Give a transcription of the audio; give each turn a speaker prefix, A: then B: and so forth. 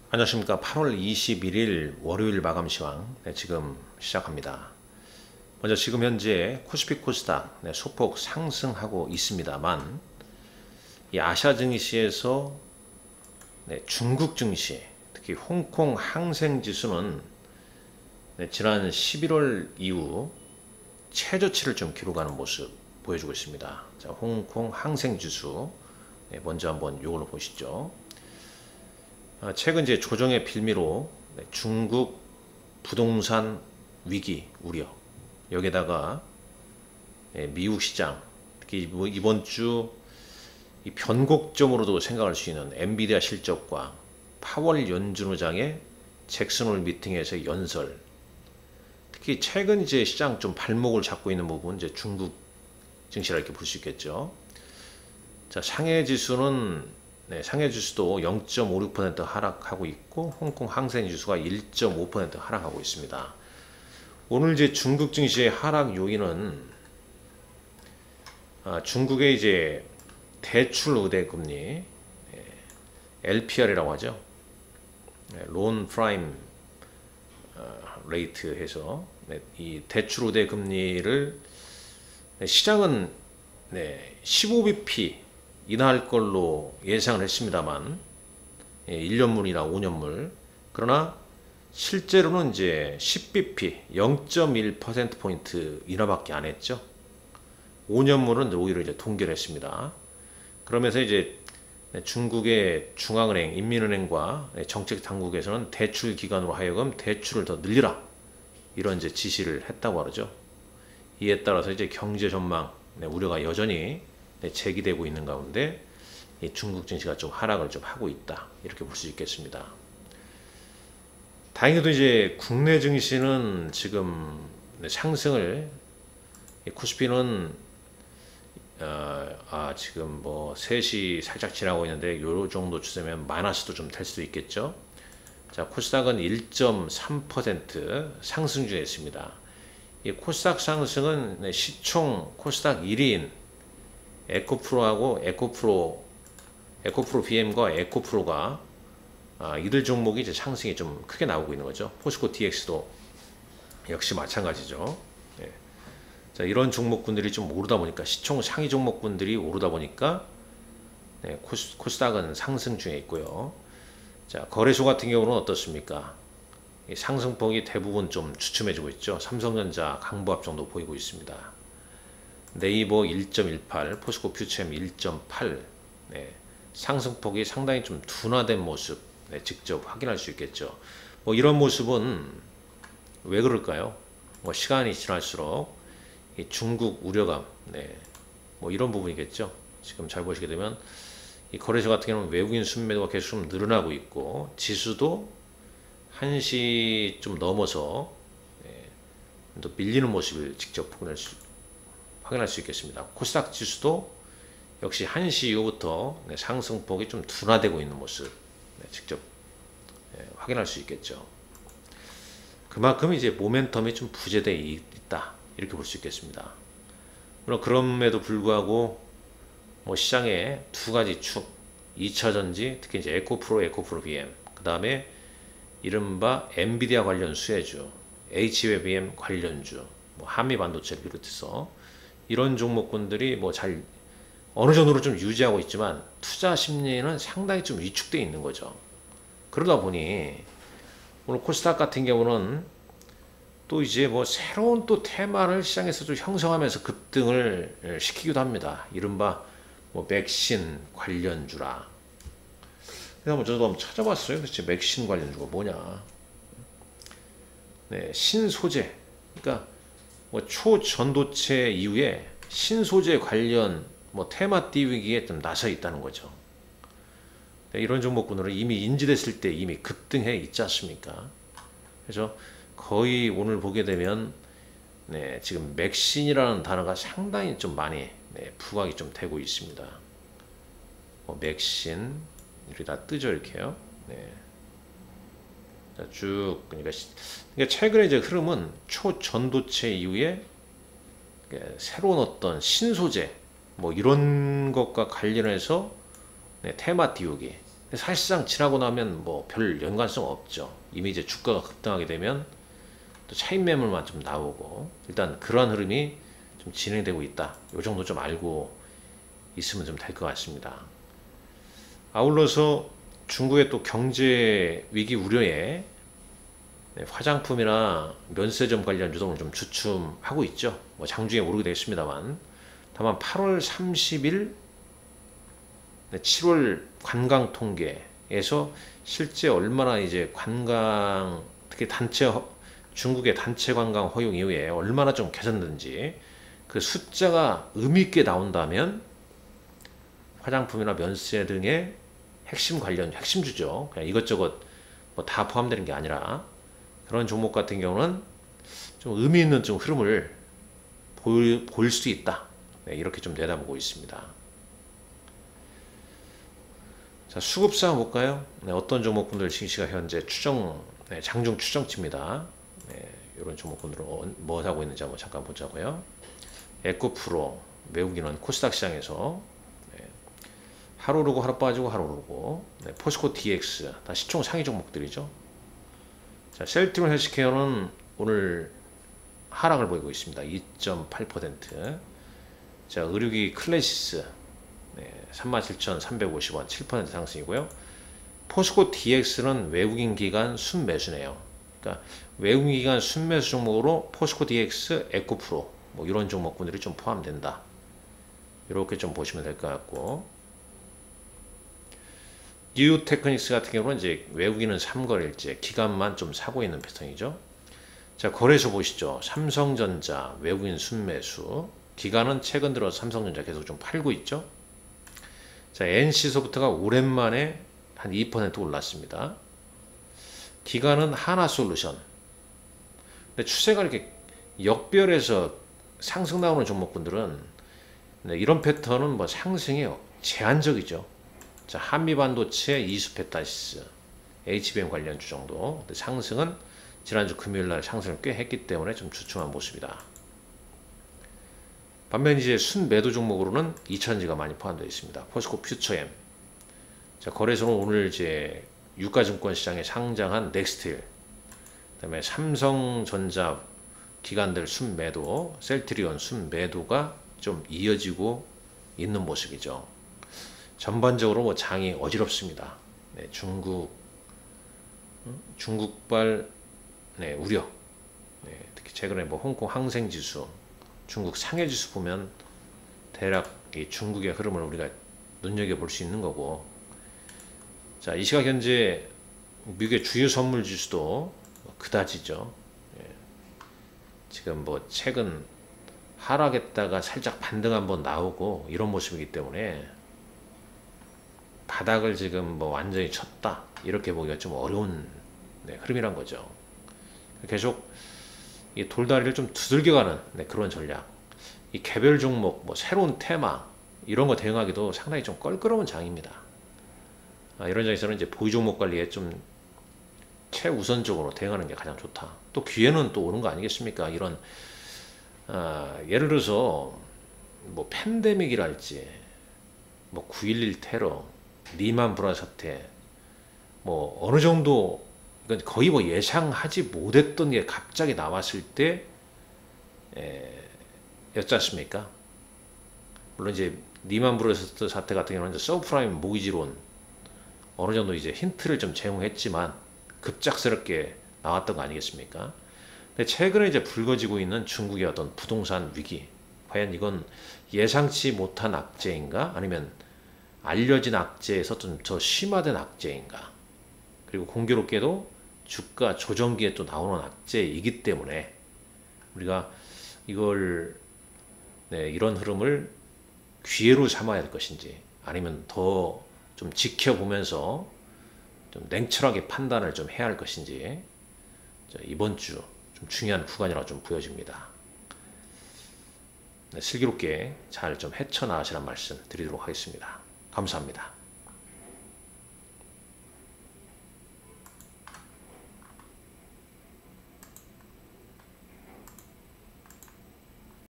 A: 안녕하십니까. 8월 21일 월요일 마감 시황 지금 시작합니다. 먼저 지금 현재 코스피 코스닥 소폭 상승하고 있습니다만 이 아시아 증시에서 중국 증시 특히 홍콩 항생 지수는 지난 11월 이후 최저치를 좀 기록하는 모습 보여주고 있습니다. 자, 홍콩 항생 지수 먼저 한번 이걸로 보시죠. 최근 이제 조정의 빌미로 중국 부동산 위기 우려, 여기다가 미국 시장, 특히 이번 주 이 변곡점으로도 생각할 수 있는 엔비디아 실적과 파월 연준 의장의 잭슨홀 미팅에서의 연설, 특히 최근 이제 시장 좀 발목을 잡고 있는 부분, 이제 중국 증시라 이렇게 볼 수 있겠죠. 자, 상해 지수는 상해 지수도 0.56% 하락하고 있고 홍콩 항생 지수가 1.5% 하락하고 있습니다. 오늘 이제 중국 증시의 하락 요인은 중국의 이제 대출 우대 금리 LPR이라고 하죠. 론 프라임 레이트 해서 이 대출 우대 금리를 시장은 15bp 인하할 걸로 예상을 했습니다만 1년물이나 5년물, 그러나 실제로는 이제 10bp 0.1%포인트 인하밖에 안 했죠. 5년물은 오히려 이제 동결했습니다. 그러면서 이제 중국의 중앙은행, 인민은행과 정책 당국에서는 대출 기관으로 하여금 대출을 더 늘리라, 이런 이제 지시를 했다고 하죠. 이에 따라서 이제 경제 전망 우려가 여전히 제기되고 있는 가운데 중국 증시가 좀 하락을 좀 하고 있다, 이렇게 볼 수 있겠습니다. 다행히도 이제 국내 증시는 지금 상승을, 코스피는 지금 뭐 3시 살짝 지나고 있는데 요 정도 추세면 마이너스도 좀 될 수도 있겠죠. 자, 코스닥은 1.3% 상승 중에 있습니다. 이 코스닥 상승은 시총 코스닥 1위인 에코프로하고 에코프로 BM과 에코프로가 이들 종목이 이제 상승이 좀 크게 나오고 있는 거죠. 포스코 DX도 역시 마찬가지죠. 예. 자, 이런 종목군들이 좀 오르다 보니까, 시총 상위 종목군들이 오르다 보니까 코스닥은 상승 중에 있고요. 자, 거래소 같은 경우는 어떻습니까? 이 상승폭이 대부분 좀 주춤해지고 있죠. 삼성전자 강보합 정도 보이고 있습니다. 네이버 1.18, 포스코 퓨처엠 1.8, 상승폭이 상당히 좀 둔화된 모습 직접 확인할 수 있겠죠. 뭐 이런 모습은 왜 그럴까요? 뭐 시간이 지날수록 이 중국 우려감, 뭐 이런 부분이겠죠. 지금 잘 보시게 되면 이 거래소 같은 경우는 외국인 순매도가 계속 좀 늘어나고 있고, 지수도 1시 좀 넘어서 또 밀리는 모습을 직접 확인할 수 있겠습니다. 코스닥 지수도 역시 1시 이후부터 상승폭이 좀 둔화되고 있는 모습 직접 확인할 수 있겠죠. 그만큼 이제 모멘텀이 좀 부재되어 있다, 이렇게 볼 수 있겠습니다. 물론 그럼에도 불구하고 뭐 시장의 두 가지 축, 2차전지, 특히 이제 에코프로 BM, 그 다음에 이른바 엔비디아 관련 수혜주, HWBM 관련주, 뭐 한미반도체를 비롯해서 이런 종목군들이 뭐 잘 어느 정도로 좀 유지하고 있지만 투자 심리는 상당히 좀 위축되어 있는 거죠. 그러다 보니 오늘 코스닥 같은 경우는 또 이제 뭐 새로운 또 테마를 시장에서 좀 형성하면서 급등을 시키기도 합니다. 이른바 뭐 맥신 관련주라. 그래서 저도 한번 찾아봤어요. 도대체 맥신 관련주가 뭐냐? 신소재, 그러니까 뭐 초전도체 이후에 신소재 관련 뭐 테마 띄우기에 좀 나서 있다는 거죠. 이런 종목군으로 이미 인지됐을 때 이미 급등해 있지 않습니까? 그래서 거의 오늘 보게 되면 지금 맥신이라는 단어가 상당히 좀 많이 부각이 좀 되고 있습니다. 뭐 맥신 이렇게 다 뜨죠, 이렇게요. 자, 쭉 그러니까 최근에 이제 흐름은 초전도체 이후에 새로운 어떤 신소재 뭐 이런 것과 관련해서 테마 띄우기, 근데 사실상 지나고 나면 뭐 별 연관성 없죠. 이미 이제 주가가 급등하게 되면 또 차익 매물만 좀 나오고, 일단 그러한 흐름이 좀 진행되고 있다. 이 정도 좀 알고 있으면 좀 될 것 같습니다. 아울러서 중국의 또 경제 위기 우려에 화장품이나 면세점 관련 유동을 좀 주춤하고 있죠. 뭐 장중에 오르게 되겠습니다만, 다만 8월 30일 7월 관광 통계에서 실제 얼마나 이제 관광, 특히 중국의 단체 관광 허용 이후에 얼마나 좀 개선된지 그 숫자가 의미 있게 나온다면 화장품이나 면세 등의 핵심 관련, 핵심주죠. 그냥 이것저것 뭐 다 포함되는 게 아니라 그런 종목 같은 경우는 좀 의미 있는 좀 흐름을 볼 수 있다. 네, 이렇게 좀 내다보고 있습니다. 자, 수급상 볼까요? 네, 어떤 종목분들 증시가 현재 장중 추정치입니다. 네, 이런 종목분들은 뭐 하고 있는지 한번 잠깐 보자고요. 에코프로, 외국인은 코스닥 시장에서 하루 오르고 하루 빠지고 하루 오르고, 네, 포스코 DX 다 시총 상위 종목들이죠. 자, 셀트리온 헬스케어는 오늘 하락을 보이고 있습니다. 2.8%. 자, 의료기 클래시스 37,350원 7% 상승이고요. 포스코 DX는 외국인 기관 순매수네요. 그러니까 외국인 기관 순매수 종목으로 포스코 DX, 에코프로 뭐 이런 종목군들이 좀 포함된다. 이렇게 좀 보시면 될 것 같고, 뉴테크닉스 같은 경우는 이제 외국인은 3거래일제, 기관만 좀 사고 있는 패턴이죠. 자, 거래소 보시죠. 삼성전자 외국인 순매수, 기관은 최근 들어 삼성전자 계속 좀 팔고 있죠. 자, NC소프트가 오랜만에 한 2% 올랐습니다. 기관은 하나솔루션. 근데 추세가 이렇게 역별해서 상승 나오는 종목군들은 이런 패턴은 뭐 상승이 제한적이죠. 자, 한미반도체, 이수페타시스, HBM 관련주 정도. 상승은 지난주 금요일날 상승을 꽤 했기 때문에 좀 주춤한 모습이다. 반면 이제 순매도 종목으로는 이천지가 많이 포함되어 있습니다. 포스코 퓨처엠. 자, 거래소는 오늘 이제 유가증권 시장에 상장한 넥스틸, 그다음에 삼성전자 기관들 순매도, 셀트리온 순매도가 좀 이어지고 있는 모습이죠. 전반적으로 뭐 장이 어지럽습니다. 네, 중국발 우려. 네, 특히 최근에 뭐 홍콩 항생지수, 중국 상해지수 보면 대략 이 중국의 흐름을 우리가 눈여겨볼 수 있는 거고, 자, 이 시각 현재 미국의 주요 선물 지수도 그다지죠. 예, 지금 뭐 최근 하락했다가 살짝 반등 한번 나오고 이런 모습이기 때문에 바닥을 지금 뭐 완전히 쳤다 이렇게 보기가 좀 어려운 흐름이란 거죠. 계속 이 돌다리를 좀 두들겨가는 그런 전략. 이 개별 종목, 뭐 새로운 테마 이런 거 대응하기도 상당히 좀 껄끄러운 장입니다. 이런 장에서는 이제 보유 종목 관리에 좀 최우선적으로 대응하는 게 가장 좋다. 또 기회는 또 오는 거 아니겠습니까? 이런 예를 들어서 뭐 팬데믹이랄지, 뭐 9.11 테러, 리만 브라 사태, 뭐 어느 정도 이건 거의 뭐 예상하지 못했던 게 갑자기 나왔을 때 였지 않습니까? 물론 이제 리만 브라더스 사태 같은 경우는 이제 서브프라임 모기지론 어느 정도 이제 힌트를 좀 제공했지만 급작스럽게 나왔던 거 아니겠습니까? 근데 최근에 이제 불거지고 있는 중국의 어떤 부동산 위기, 과연 이건 예상치 못한 악재인가? 아니면 알려진 악재에서 좀 더 심화된 악재인가? 그리고 공교롭게도 주가 조정기에 또 나오는 악재이기 때문에 우리가 이걸 이런 흐름을 기회로 삼아야 할 것인지, 아니면 더 좀 지켜보면서 좀 냉철하게 판단을 좀 해야 할 것인지, 이번 주 좀 중요한 구간이라고 좀 보여집니다. 슬기롭게 잘 좀 헤쳐나가시란 말씀 드리도록 하겠습니다. 감사합니다.